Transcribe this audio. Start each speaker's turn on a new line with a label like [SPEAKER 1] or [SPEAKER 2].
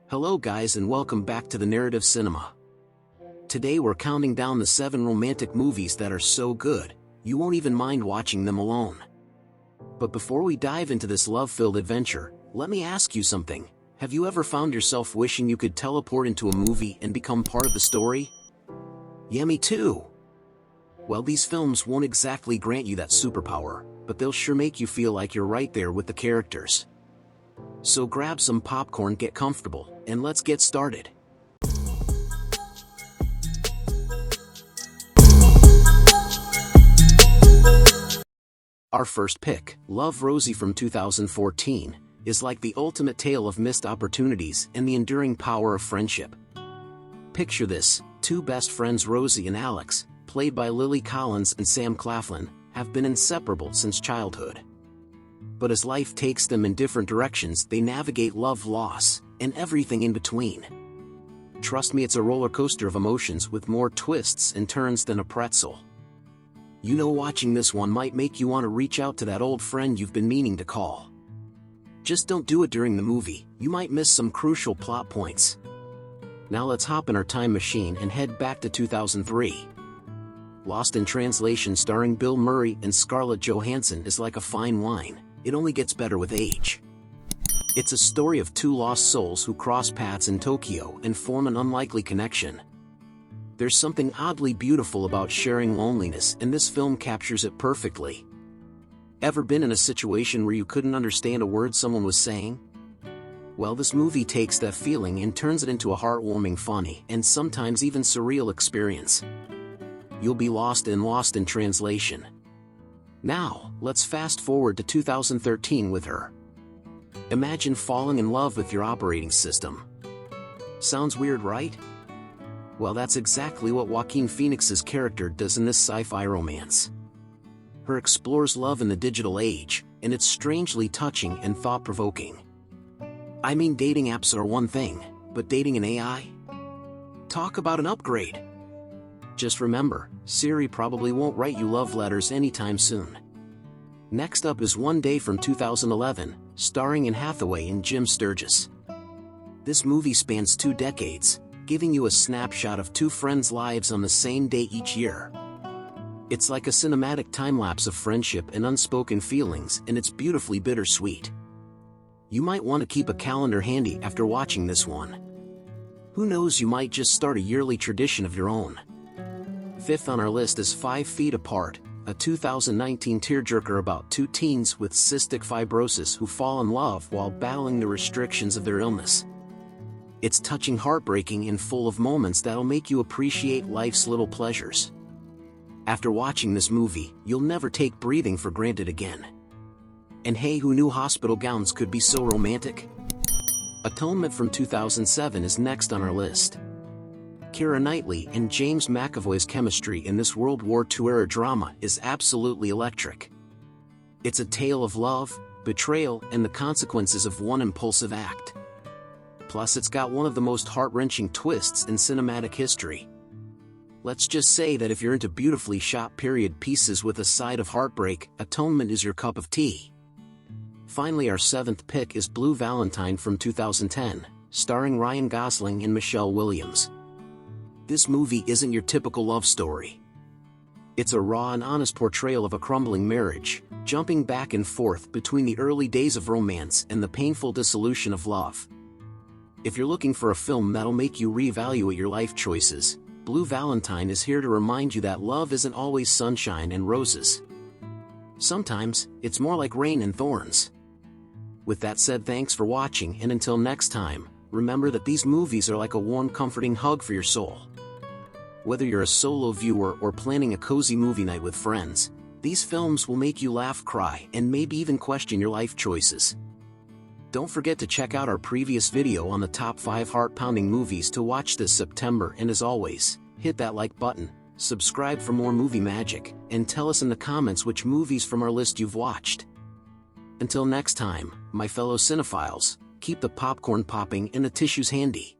[SPEAKER 1] Hello guys and welcome back to the Narrative Cinema. Today we're counting down the 7 romantic movies that are so good, you won't even mind watching them alone. But before we dive into this love-filled adventure, let me ask you something. Have you ever found yourself wishing you could teleport into a movie and become part of the story? Yeah, me too. Well, these films won't exactly grant you that superpower, but they'll sure make you feel like you're right there with the characters. So grab some popcorn, get comfortable, and let's get started. Our first pick, Love, Rosie from 2014, is like the ultimate tale of missed opportunities and the enduring power of friendship. Picture this, 2 best friends Rosie and Alex, played by Lily Collins and Sam Claflin, have been inseparable since childhood. But as life takes them in different directions, they navigate love, loss, and everything in between. Trust me, it's a roller coaster of emotions with more twists and turns than a pretzel. You know, watching this one might make you want to reach out to that old friend you've been meaning to call. Just don't do it during the movie, you might miss some crucial plot points. Now let's hop in our time machine and head back to 2003. Lost in Translation, starring Bill Murray and Scarlett Johansson, is like a fine wine. It only gets better with age. It's a story of 2 lost souls who cross paths in Tokyo and form an unlikely connection. There's something oddly beautiful about sharing loneliness, and this film captures it perfectly. Ever been in a situation where you couldn't understand a word someone was saying? Well, this movie takes that feeling and turns it into a heartwarming, funny, and sometimes even surreal experience. You'll be lost in translation. Now, let's fast forward to 2013 with Her. Imagine falling in love with your operating system. Sounds weird, right? Well, that's exactly what Joaquin Phoenix's character does in this sci-fi romance. Her explores love in the digital age, and it's strangely touching and thought-provoking. I mean, dating apps are one thing, but dating an AI? Talk about an upgrade! Just remember, Siri probably won't write you love letters anytime soon. Next up is One Day from 2011, starring Anne Hathaway and Jim Sturgis. This movie spans 2 decades, giving you a snapshot of 2 friends' lives on the same day each year. It's like a cinematic time-lapse of friendship and unspoken feelings, and it's beautifully bittersweet. You might want to keep a calendar handy after watching this one. Who knows, you might just start a yearly tradition of your own. 5th on our list is 5 Feet Apart, a 2019 tearjerker about 2 teens with cystic fibrosis who fall in love while battling the restrictions of their illness. It's touching, heartbreaking, and full of moments that'll make you appreciate life's little pleasures. After watching this movie, you'll never take breathing for granted again. And hey, who knew hospital gowns could be so romantic? Atonement from 2007 is next on our list. Keira Knightley and James McAvoy's chemistry in this World War II-era drama is absolutely electric. It's a tale of love, betrayal, and the consequences of one impulsive act. Plus, it's got one of the most heart-wrenching twists in cinematic history. Let's just say that if you're into beautifully shot period pieces with a side of heartbreak, Atonement is your cup of tea. Finally, our 7th pick is Blue Valentine from 2010, starring Ryan Gosling and Michelle Williams. This movie isn't your typical love story. It's a raw and honest portrayal of a crumbling marriage, jumping back and forth between the early days of romance and the painful dissolution of love. If you're looking for a film that'll make you reevaluate your life choices, Blue Valentine is here to remind you that love isn't always sunshine and roses. Sometimes, it's more like rain and thorns. With that said, thanks for watching, and until next time, remember that these movies are like a warm, comforting hug for your soul. Whether you're a solo viewer or planning a cozy movie night with friends, these films will make you laugh, cry, and maybe even question your life choices. Don't forget to check out our previous video on the top 5 heart-pounding movies to watch this September, and as always, hit that like button, subscribe for more movie magic, and tell us in the comments which movies from our list you've watched. Until next time, my fellow cinephiles, keep the popcorn popping and the tissues handy.